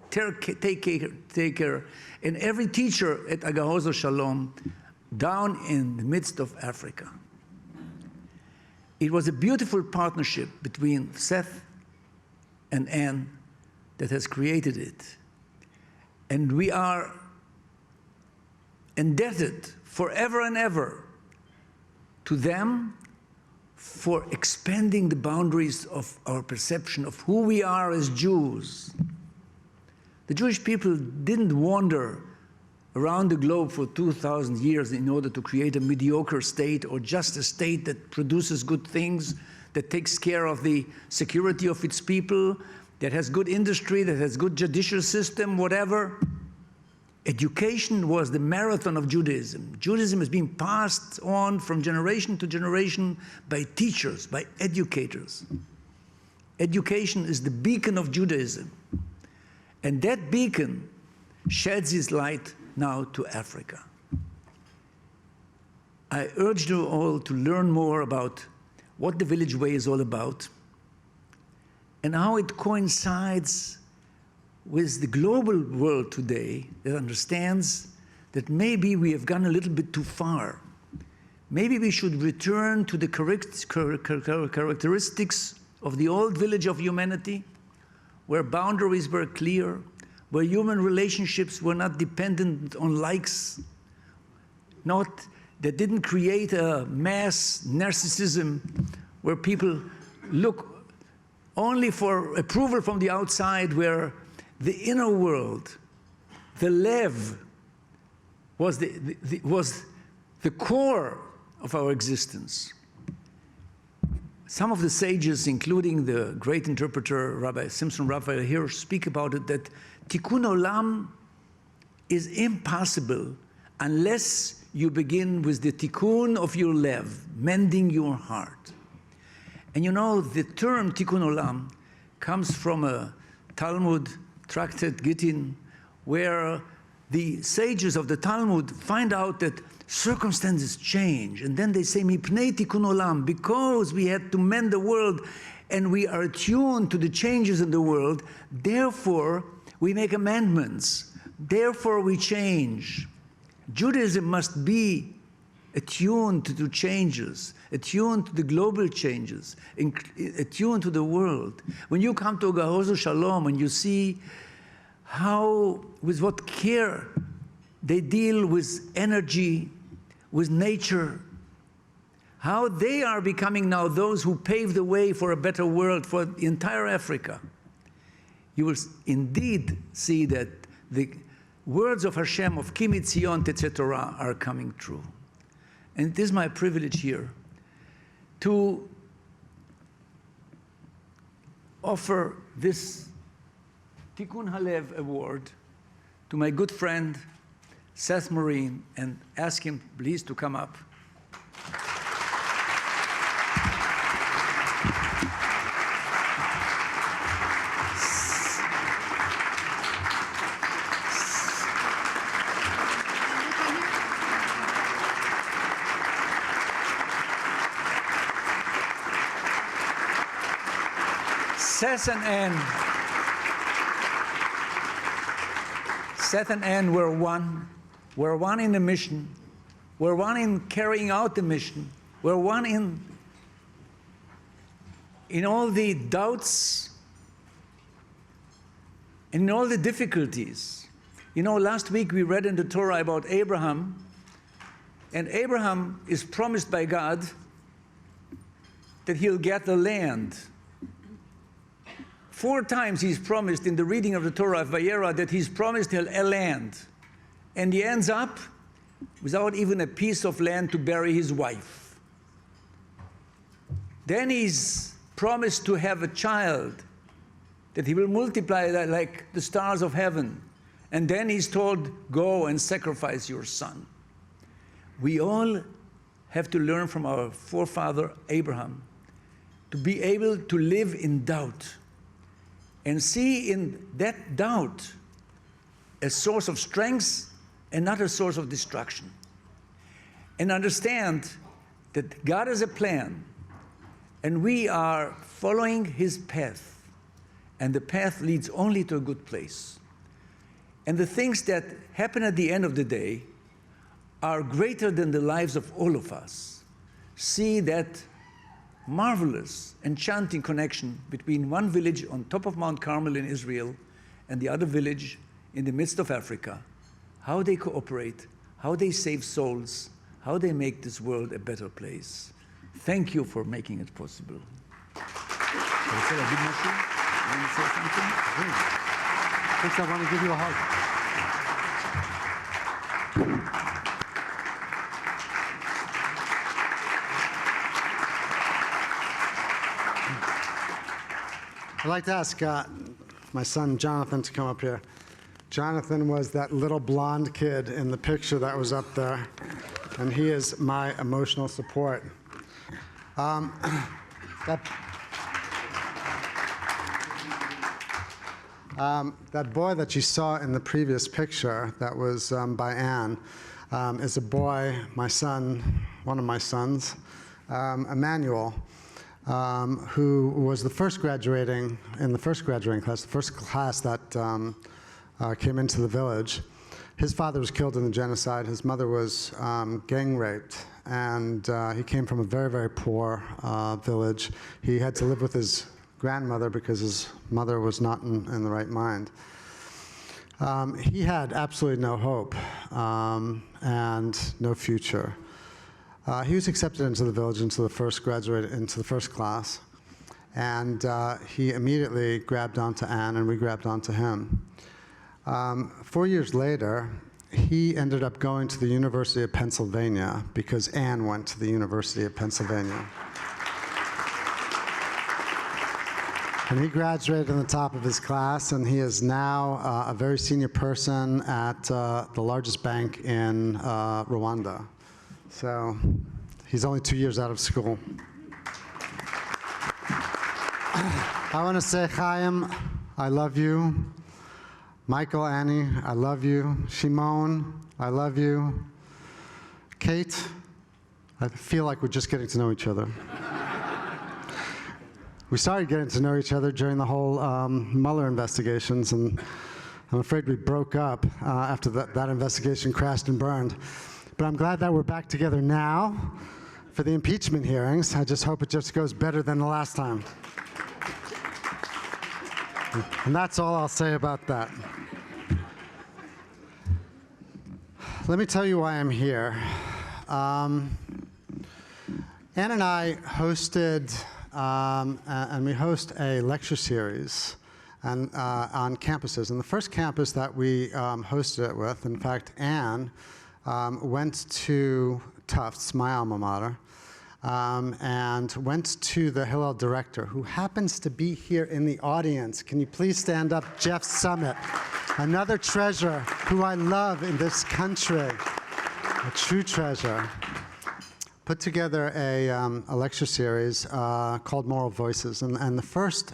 taker and every teacher at Agahozo Shalom down in the midst of Africa. It was a beautiful partnership between Seth and Anne that has created it. And we are indebted forever and ever to them for expanding the boundaries of our perception of who we are as Jews. The Jewish people didn't wander around the globe for 2,000 years in order to create a mediocre state or just a state that produces good things, that takes care of the security of its people, that has good industry, that has good judicial system, whatever. Education was the marathon of Judaism. Judaism has been passed on from generation to generation by teachers, by educators. Education is the beacon of Judaism. And that beacon sheds its light now to Africa. I urge you all to learn more about what the Village Way is all about and how it coincides with the global world today that understands that maybe we have gone a little bit too far. Maybe we should return to the characteristics of the old village of humanity, where boundaries were clear, where human relationships were not dependent on likes, that didn't create a mass narcissism where people look only for approval from the outside, where the inner world, the lev, was the core of our existence. Some of the sages, including the great interpreter Rabbi Simson Raphael Hirsch, speak about it, that Tikkun Olam is impossible unless you begin with the tikkun of your lev, mending your heart. And you know, the term Tikkun Olam comes from a Talmud tractate, Gittin, where the sages of the Talmud find out that circumstances change, and then they say, Mipnei Tikkun Olam, because we had to mend the world and we are attuned to the changes in the world, therefore we make amendments, therefore we change. Judaism must be attuned to changes, attuned to the global changes, attuned to the world. When you come to Gahozo Shalom and you see how, with what care they deal with energy, with nature, how they are becoming now those who pave the way for a better world for the entire Africa, you will indeed see that the words of Hashem, of Ki Mitzion Tetzeh Torah, are coming true. And it is my privilege here to offer this Tikkun Ha'Lev Award to my good friend Seth Merrin, and ask him please to come up. Seth and Anne were one. We're one in the mission. We're one in carrying out the mission. We're one in all the doubts and in all the difficulties. You know, last week we read in the Torah about Abraham, and Abraham is promised by God that he'll get the land. 4 times he's promised in the reading of the Torah of Vayera that he's promised a land. And he ends up without even a piece of land to bury his wife. Then he's promised to have a child, that he will multiply like the stars of heaven. And then he's told, go and sacrifice your son. We all have to learn from our forefather Abraham to be able to live in doubt and see in that doubt a source of strength and not a source of destruction. And understand that God has a plan, and we are following his path, and the path leads only to a good place. And the things that happen at the end of the day are greater than the lives of all of us. See that marvelous, enchanting connection between one village on top of Mount Carmel in Israel and the other village in the midst of Africa, how they cooperate, how they save souls, how they make this world a better place. Thank you for making it possible. First, I want to give you a hug. I'd like to ask my son Jonathan to come up here. Jonathan was that little blonde kid in the picture that was up there, and he is my emotional support. That boy that you saw in the previous picture that was by Anne is a boy, my son, one of my sons, Emmanuel, who was the first graduating class, the first class that came into the village. His father was killed in the genocide. His mother was gang raped, and he came from a very, very poor village. He had to live with his grandmother because his mother was not in the right mind. He had absolutely no hope and no future. He was accepted into the village, into the first class, and he immediately grabbed onto Anne, and we grabbed onto him. 4 years later, he ended up going to the University of Pennsylvania because Anne went to the University of Pennsylvania. And he graduated in the top of his class, and he is now a very senior person at the largest bank in Rwanda. So he's only 2 years out of school. I want to say, Chaim, I love you. Michael, Annie, I love you. Shimon, I love you. Kate, I feel like we're just getting to know each other. We started getting to know each other during the whole Mueller investigations, and I'm afraid we broke up after that investigation crashed and burned. But I'm glad that we're back together now for the impeachment hearings. I just hope it just goes better than the last time. And that's all I'll say about that. Let me tell you why I'm here. Anne and I hosted, and we host a lecture series on campuses. And the first campus that we hosted it with, in fact, Anne went to Tufts, my alma mater, and went to the Hillel director, who happens to be here in the audience. Can you please stand up, Jeff Summit, another treasure who I love in this country, a true treasure. Put together a lecture series called Moral Voices, and the first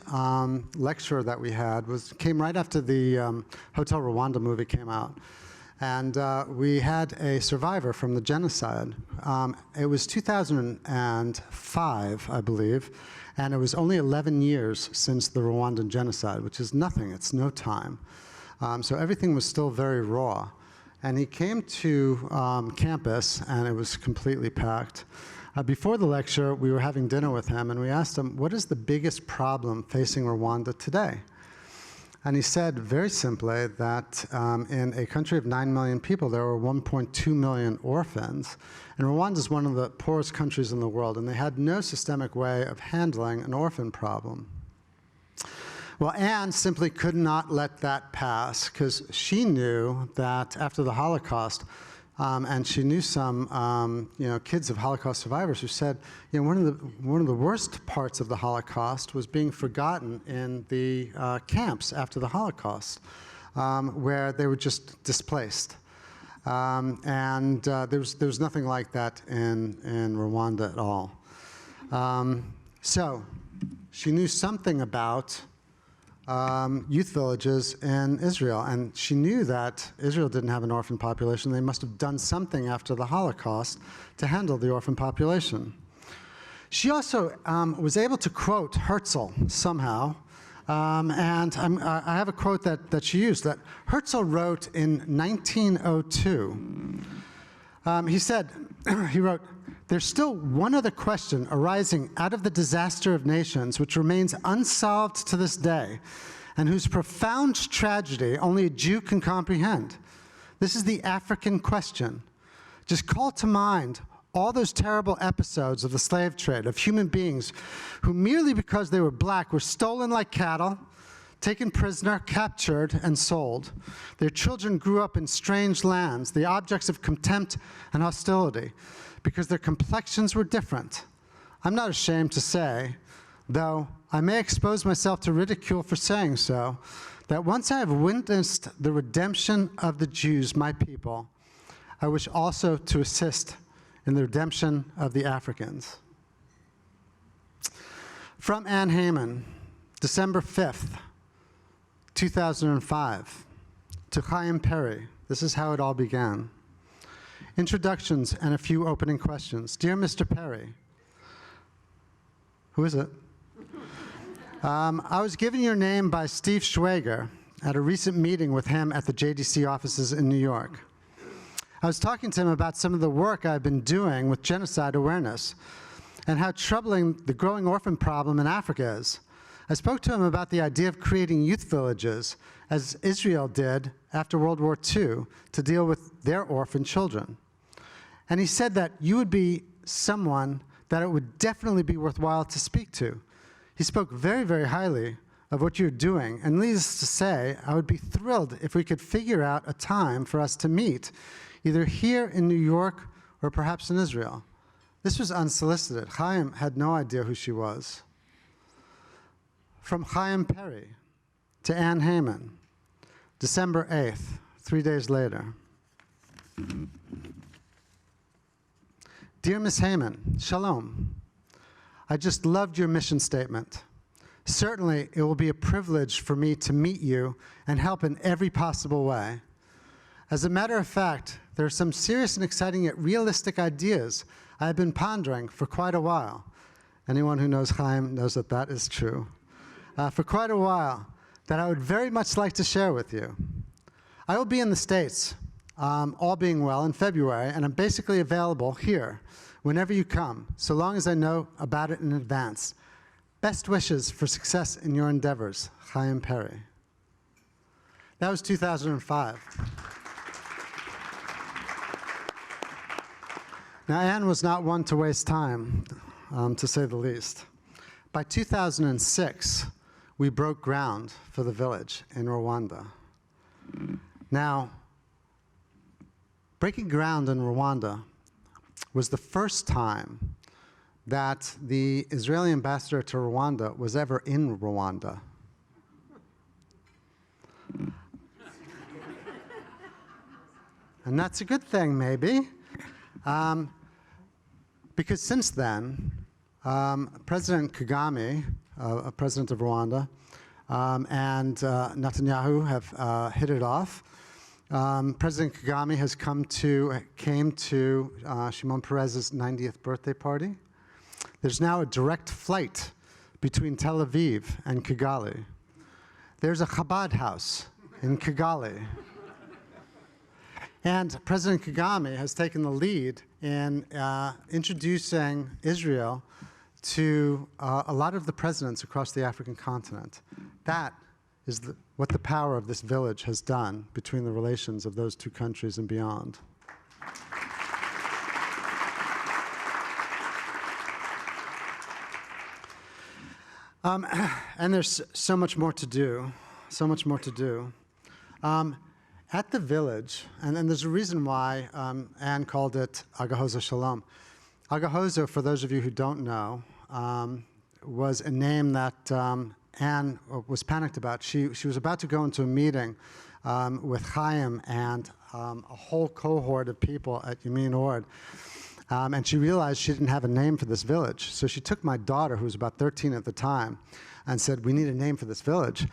lecture that we had came right after the Hotel Rwanda movie came out. And we had a survivor from the genocide. It was 2005, I believe, and it was only 11 years since the Rwandan genocide, which is nothing, it's no time. So everything was still very raw. And he came to campus, and it was completely packed. Before the lecture, we were having dinner with him, and we asked him, what is the biggest problem facing Rwanda today? And he said very simply that in a country of 9 million people, there were 1.2 million orphans. And Rwanda is one of the poorest countries in the world, and they had no systemic way of handling an orphan problem. Well, Anne simply could not let that pass, because she knew that after the Holocaust, and she knew some kids of Holocaust survivors who said, one of the worst parts of the Holocaust was being forgotten in the camps after the Holocaust, where they were just displaced. And there was nothing like that in Rwanda at all. So she knew something about youth villages in Israel, and she knew that Israel didn't have an orphan population. They must have done something after the Holocaust to handle the orphan population. She also was able to quote Herzl somehow, and I have a quote that she used that Herzl wrote in 1902. He wrote, "There's still one other question arising out of the disaster of nations which remains unsolved to this day, and whose profound tragedy only a Jew can comprehend. This is the African question. Just call to mind All those terrible episodes of the slave trade, of human beings who merely because they were black were stolen like cattle, taken prisoner, captured, and sold. Their children grew up in strange lands, the objects of contempt and hostility, because their complexions were different. I'm not ashamed to say, though I may expose myself to ridicule for saying so, that once I have witnessed the redemption of the Jews, my people, I wish also to assist in the redemption of the Africans. From Anne Heyman, December 5th, 2005, to Chaim Peri. This is how it all began. Introductions and a few opening questions. Dear Mr. Peri, who is it? I was given your name by Steve Schwager at a recent meeting with him at the JDC offices in New York. I was talking to him about some of the work I've been doing with genocide awareness and how troubling the growing orphan problem in Africa is. I spoke to him about the idea of creating youth villages, as Israel did after World War II, to deal with their orphan children. And he said that you would be someone that it would definitely be worthwhile to speak to. He spoke very, very highly of what you're doing, and needless to say, I would be thrilled if we could figure out a time for us to meet, either here in New York or perhaps in Israel. This was unsolicited. Chaim had no idea who she was. From Chaim Peri to Anne Heyman, December 8th, 3 days later. Dear Ms. Heyman, Shalom. I just loved your mission statement. Certainly, it will be a privilege for me to meet you and help in every possible way. As a matter of fact, there are some serious and exciting yet realistic ideas I have been pondering for quite a while. Anyone who knows Chaim knows that that is true. For quite a while, that I would very much like to share with you. I will be in the States, all being well, in February, and I'm basically available here whenever you come, so long as I know about it in advance. Best wishes for success in your endeavors, Chaim Peri. That was 2005. Now, Anne was not one to waste time, to say the least. By 2006, we broke ground for the village in Rwanda. Now, breaking ground in Rwanda was the first time that the Israeli ambassador to Rwanda was ever in Rwanda. And that's a good thing, maybe, because since then, President Kagame, president of Rwanda, and Netanyahu have hit it off. President Kagame has came to Shimon Peres's 90th birthday party. There's now a direct flight between Tel Aviv and Kigali. There's a Chabad house in Kigali. And President Kagame has taken the lead in introducing Israel to a lot of the presidents across the African continent. That is what the power of this village has done between the relations of those two countries and beyond. And there's so much more to do, so much more to do. At the village, and there's a reason why Anne called it Agahozo Shalom. Agahozo, for those of you who don't know, was a name that Anne was panicked about. She was about to go into a meeting with Chaim and a whole cohort of people at Yemin Orde. And she realized she didn't have a name for this village. So she took my daughter, who was about 13 at the time, and said, we need a name for this village.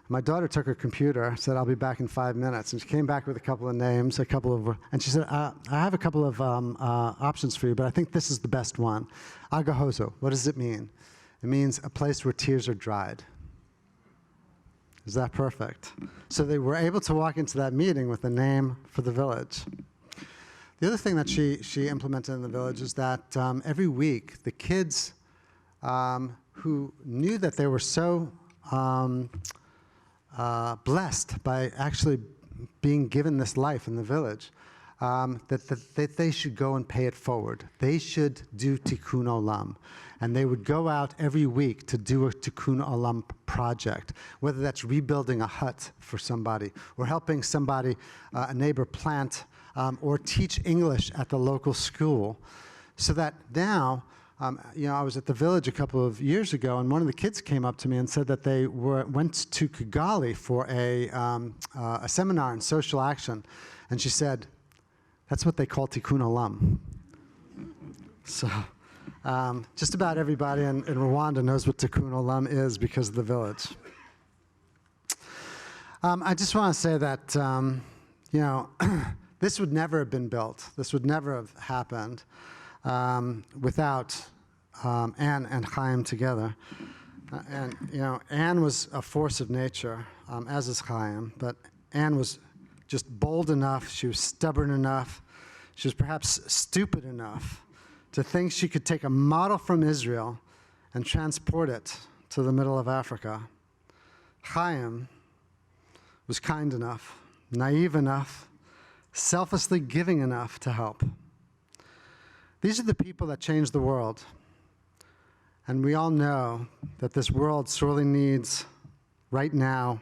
My daughter took her computer, said, I'll be back in 5 minutes. And she came back with a couple of names, and she said, I have a couple of options for you, but I think this is the best one. Agahozo, what does it mean? It means a place where tears are dried. Is that perfect? So they were able to walk into that meeting with a name for the village. The other thing that she implemented in the village is that every week, the kids who knew that they were so blessed by actually being given this life in the village, that they should go and pay it forward. They should do Tikkun Olam. And they would go out every week to do a Tikkun Olam project, whether that's rebuilding a hut for somebody, or helping somebody, a neighbor, plant or teach English at the local school. So that now, I was at the village a couple of years ago, and one of the kids came up to me and said that they went to Kigali for a seminar in social action. And she said, that's what they call Tikkun Olam. So just about everybody in Rwanda knows what Tikkun Olam is because of the village. I just want to say that, this would never have been built. This would never have happened without Anne and Chaim together. Anne was a force of nature, as is Chaim, but Anne was just bold enough, she was stubborn enough, she was perhaps stupid enough to think she could take a model from Israel and transport it to the middle of Africa. Chaim was kind enough, naive enough, selflessly giving enough to help. These are the people that change the world. And we all know that this world sorely needs, right now,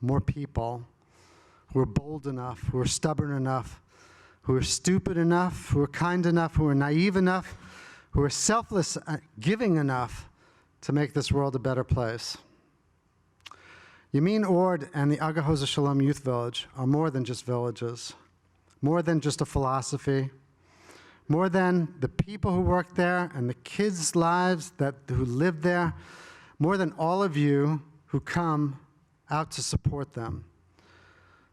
more people who are bold enough, who are stubborn enough, who are stupid enough, who are kind enough, who are naive enough, who are selfless, giving enough to make this world a better place. Yemin Orde and the Agahoz Shalom Youth Village are more than just villages, more than just a philosophy, more than the people who work there and the kids' lives who live there, more than all of you who come out to support them.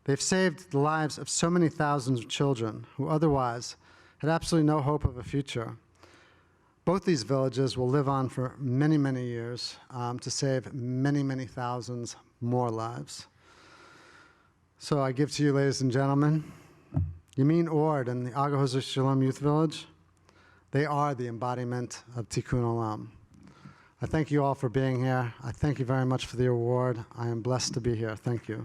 They've saved the lives of so many thousands of children who otherwise had absolutely no hope of a future. Both these villages will live on for many, many years to save many, many thousands more lives. So I give to you, ladies and gentlemen, Yemin Orde and the Agahoz Shalom Youth Village, they are the embodiment of Tikkun Olam. I thank you all for being here. I thank you very much for the award. I am blessed to be here. Thank you.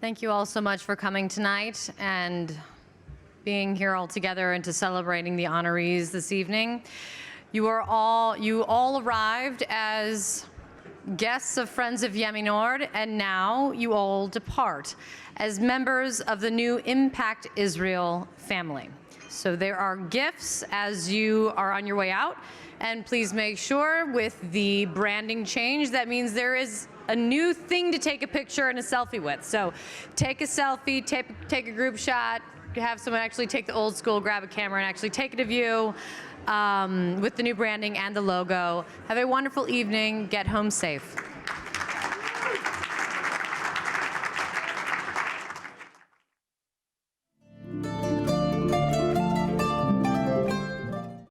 Thank you all so much for coming tonight and being here all together and to celebrating the honorees this evening. You all arrived as guests of Friends of Yemin Orde, and now you all depart as members of the new ImpactIsrael family. So there are gifts as you are on your way out, and please make sure with the branding change, that means there is a new thing to take a picture and a selfie with. So take a selfie, take a group shot, have someone actually take the old school, grab a camera and actually take it of you with the new branding and the logo. Have a wonderful evening. Get home safe.